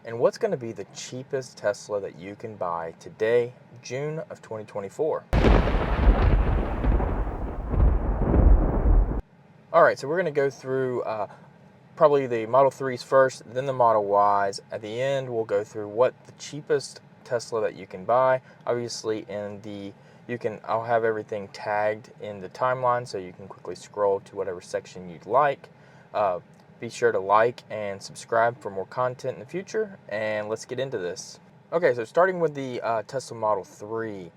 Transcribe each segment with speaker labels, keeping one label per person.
Speaker 1: and what's going to be the cheapest Tesla that you can buy today, June of 2024. All right, so we're going to go through probably the Model 3s first, then the Model Ys. At the end, we'll go through what the cheapest Tesla that you can buy. Obviously, I'll have everything tagged in the timeline so you can quickly scroll to whatever section you'd like. Be sure to like and subscribe for more content in the future, and let's get into this. Okay, so starting with the Tesla Model 3,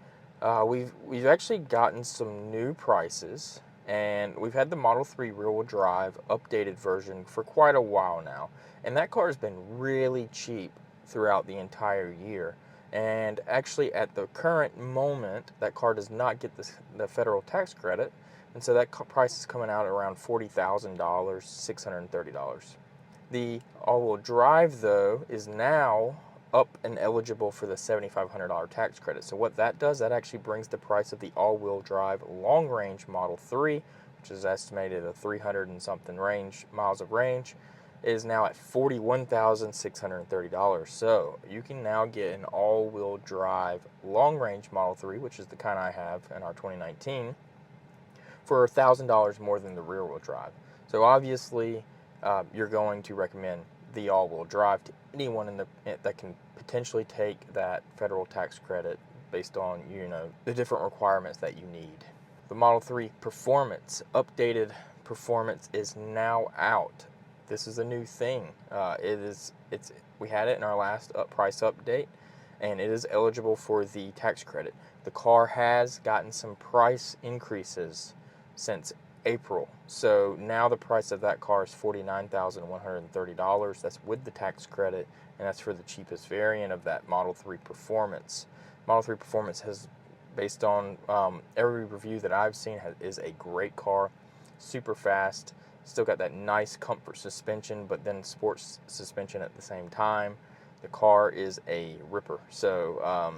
Speaker 1: we've actually gotten some new prices, and we've had the Model 3 rear-wheel drive updated version for quite a while now, and that car has been really cheap throughout the entire year. And actually, at the current moment, that car does not get the federal tax credit, and so that price is coming out around $40,000, $630. The all-wheel drive, though, is now up and eligible for the $7,500 tax credit. So what that does, that actually brings the price of the all-wheel drive long-range Model 3, which is estimated at 300 and something miles of range, is now at $41,630. So you can now get an all-wheel drive long-range Model 3, which is the kind I have in our 2019, for $1,000 more than the rear-wheel drive. So obviously, you're going to recommend the all-wheel drive to anyone that can potentially take that federal tax credit based on the different requirements that you need. The Model 3 Performance, updated Performance, is now out. This is a new thing. We had it in our last price update, and it is eligible for the tax credit. The car has gotten some price increases since April. So now the price of that car is $49,130. That's with the tax credit, and that's for the cheapest variant of that Model 3 Performance. Model 3 Performance has, based on every review that I've seen, is a great car, super fast, still got that nice comfort suspension, but then sports suspension at the same time. The car is a ripper. So,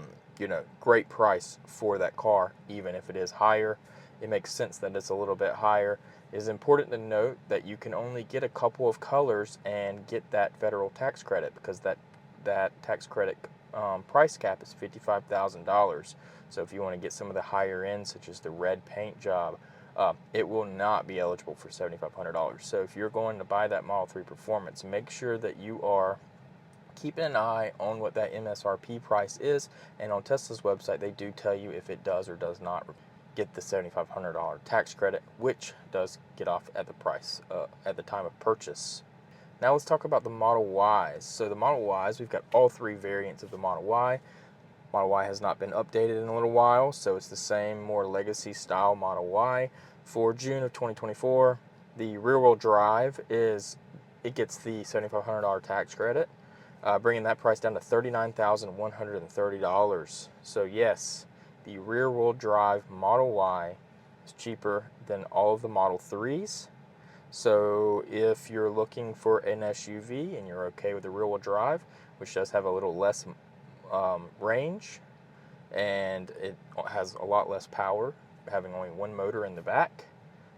Speaker 1: great price for that car, even if it is higher. It makes sense that it's a little bit higher. It is important to note that you can only get a couple of colors and get that federal tax credit, because that tax credit price cap is $55,000. So if you want to get some of the higher end, such as the red paint job, it will not be eligible for $7,500. So if you're going to buy that Model 3 Performance, make sure that you are keeping an eye on what that MSRP price is, and on Tesla's website they do tell you if it does or does not get the $7,500 tax credit, which does get off at the price at the time of purchase. Now let's talk about the Model Ys. So the Model Ys, we've got all three variants of the Model Y. Model Y has not been updated in a little while, so it's the same, more legacy style Model Y. For June of 2024, the rear-wheel drive gets the $7,500 tax credit, bringing that price down to $39,130. So yes, the rear-wheel drive Model Y is cheaper than all of the Model 3s. So if you're looking for an SUV and you're okay with the rear-wheel drive, which does have a little less range, and it has a lot less power, having only one motor in the back,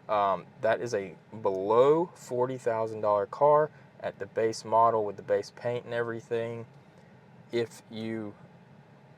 Speaker 1: that is a below $40,000 car at the base model with the base paint and everything. If you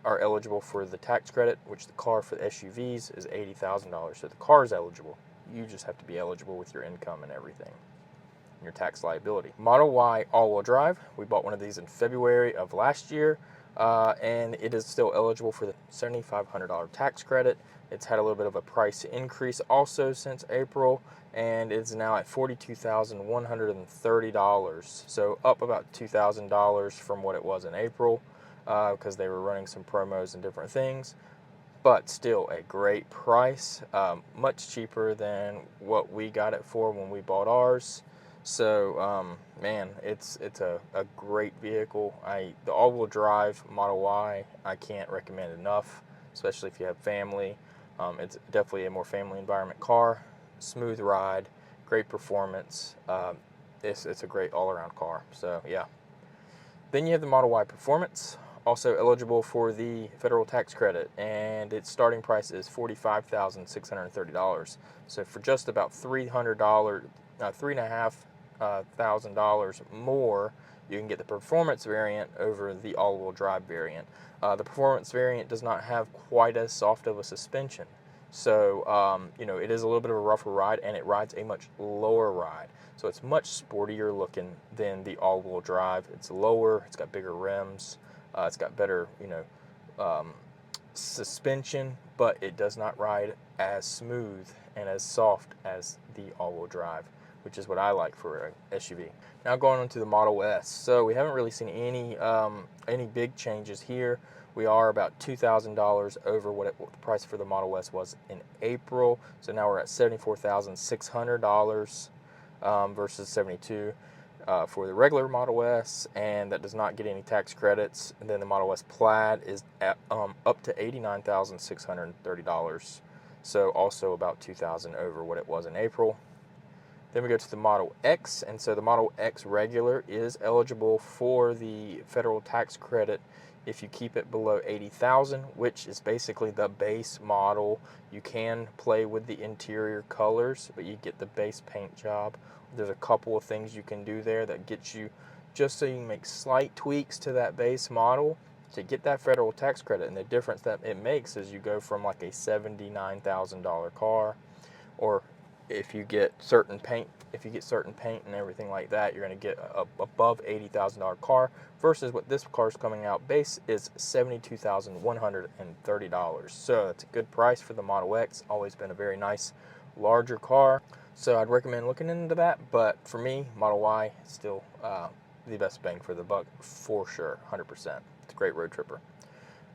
Speaker 1: are eligible for the tax credit, which the car for the SUVs is $80,000, so the car is eligible. You just have to be eligible with your income and everything, and your tax liability. Model Y all-wheel drive, we bought one of these in February of last year, and it is still eligible for the $7,500 tax credit. It's had a little bit of a price increase also since April, and it's now at $42,130, so up about $2,000 from what it was in April, because they were running some promos and different things. But still a great price, much cheaper than what we got it for when we bought ours. So man, it's a great vehicle. The all-wheel drive Model Y I can't recommend enough, especially if you have family. It's definitely a more family environment car, smooth ride, great performance. It's a great all-around car. So yeah. Then you have the Model Y Performance, also eligible for the federal tax credit, and its starting price is $45,630. So for just about $300, $3,500 more, you can get the performance variant over the all-wheel drive variant. The performance variant does not have quite as soft of a suspension. So, you know, it is a little bit of a rougher ride, and it rides a much lower ride. So it's much sportier looking than the all-wheel drive. It's lower, it's got bigger rims, it's got better, you know, suspension, but it does not ride as smooth and as soft as the all-wheel drive, which is what I like for an SUV. Now going on to the Model S. So we haven't really seen any big changes here. We are about $2,000 over what the price for the Model S was in April. So now we're at $74,600 versus $72,000 for the regular Model S, and that does not get any tax credits. And then the Model S Plaid is at, up to $89,630. So also about $2,000 over what it was in April. Then we go to the Model X, and so the Model X regular is eligible for the federal tax credit if you keep it below $80,000, which is basically the base model. You can play with the interior colors, but you get the base paint job. There's a couple of things you can do there that gets you, just so you can make slight tweaks to that base model to get that federal tax credit. And the difference that it makes is you go from like a $79,000 car, or if you get certain paint, and everything like that, you're going to get a above $80,000 car, versus what this car is coming out base is $72,130. So that's a good price for the Model X. Always been a very nice larger car, so I'd recommend looking into that. But for me, Model Y is still the best bang for the buck for sure, 100%. It's a great road tripper.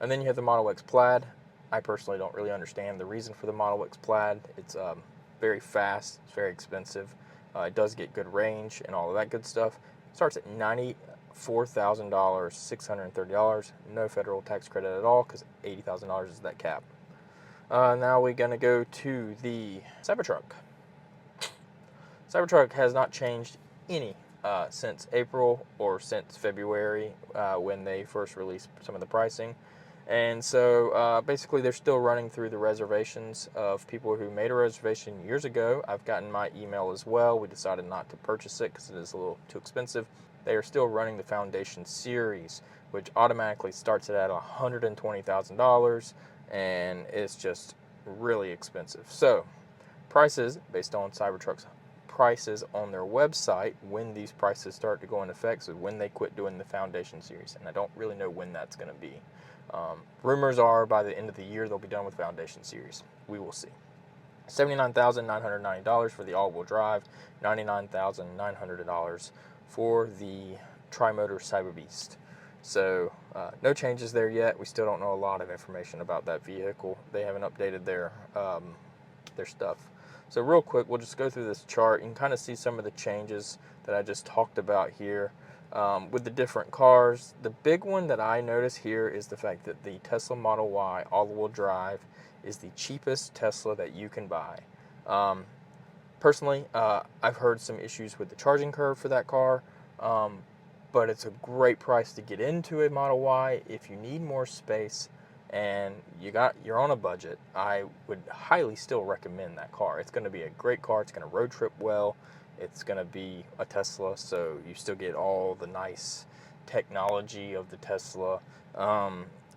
Speaker 1: And then you have the Model X Plaid. I personally don't really understand the reason for the Model X Plaid. It's very fast, it's very expensive. It does get good range and all of that good stuff. It starts at $94,000, $630. No federal tax credit at all, because $80,000 is that cap. Now we're going to go to the Cybertruck. Cybertruck has not changed any since April or since February when they first released some of the pricing. And so basically they're still running through the reservations of people who made a reservation years ago. I've gotten my email as well. We decided not to purchase it because it is a little too expensive. They are still running the Foundation Series, which automatically starts it at $120,000, and it's just really expensive. So prices based on Cybertruck's prices on their website, when these prices start to go into effect, so when they quit doing the Foundation Series, and I don't really know when that's going to be. Rumors are by the end of the year they'll be done with Foundation Series. We will see. $79,990 for the all-wheel drive, $99,900 for the tri-motor Cyber Beast. So no changes there yet. We still don't know a lot of information about that vehicle. They haven't updated their stuff. So real quick, we'll just go through this chart. You can kind of see some of the changes that I just talked about here. With the different cars, the big one that I notice here is the fact that the Tesla Model Y all-wheel drive is the cheapest Tesla that you can buy. Personally, I've heard some issues with the charging curve for that car, but it's a great price to get into a Model Y if you need more space and you're on a budget. I would highly still recommend that car. It's going to be a great car. It's going to road trip well. It's going to be a Tesla, so you still get all the nice technology of the Tesla.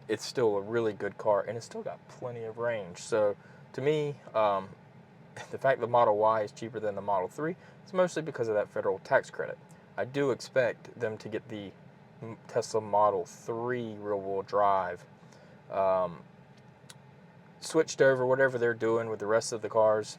Speaker 1: It's still a really good car, and it's still got plenty of range. So to me, the fact the Model Y is cheaper than the Model 3 is mostly because of that federal tax credit. I do expect them to get the Tesla Model 3 rear-wheel drive switched over, whatever they're doing with the rest of the cars,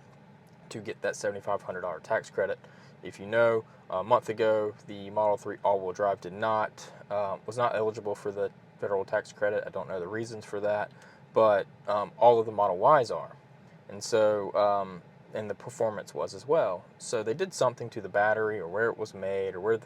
Speaker 1: to get that $7,500 tax credit. If you know, a month ago the Model 3 all-wheel drive was not eligible for the federal tax credit. I don't know the reasons for that, but all of the Model Ys are, and so and the performance was as well. So they did something to the battery, or where it was made, or where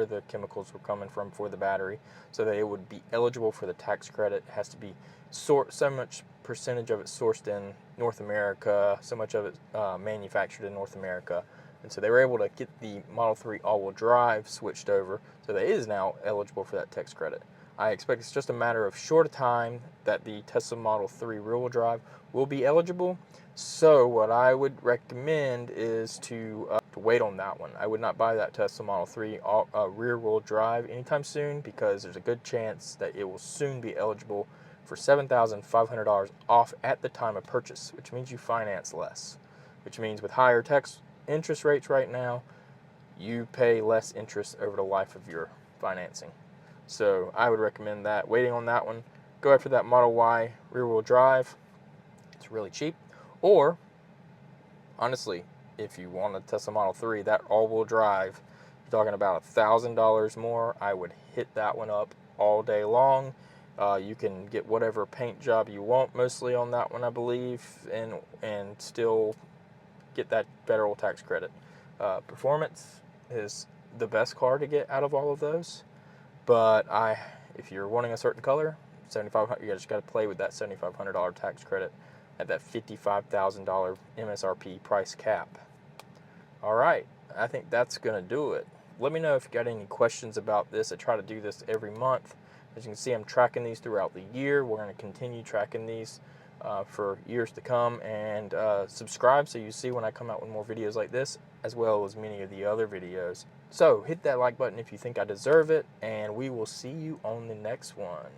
Speaker 1: the chemicals were coming from for the battery, so that it would be eligible for the tax credit. It has to be so much percentage of it sourced in North America, so much of it manufactured in North America. And so they were able to get the Model 3 all-wheel drive switched over, so that it is now eligible for that tax credit. I expect it's just a matter of short time that the Tesla Model 3 rear-wheel drive will be eligible. So what I would recommend is to wait on that one. I would not buy that Tesla Model 3 rear-wheel drive anytime soon, because there's a good chance that it will soon be eligible for $7,500 off at the time of purchase, which means you finance less, which means with higher tax interest rates right now, you pay less interest over the life of your financing. So I would recommend that, waiting on that one. Go after that Model Y rear-wheel drive. It's really cheap. Or, honestly, if you want a Tesla Model 3, that all-wheel drive, you're talking about $1,000 more, I would hit that one up all day long. You can get whatever paint job you want mostly on that one, I believe, and still get that federal tax credit. Performance is the best car to get out of all of those. But if you're wanting a certain color, $7,500, you just got to play with that $7,500 tax credit at that $55,000 MSRP price cap. All right, I think that's going to do it. Let me know if you got any questions about this. I try to do this every month. As you can see, I'm tracking these throughout the year. We're going to continue tracking these for years to come. And subscribe so you see when I come out with more videos like this, as well as many of the other videos. So hit that like button if you think I deserve it, and we will see you on the next one.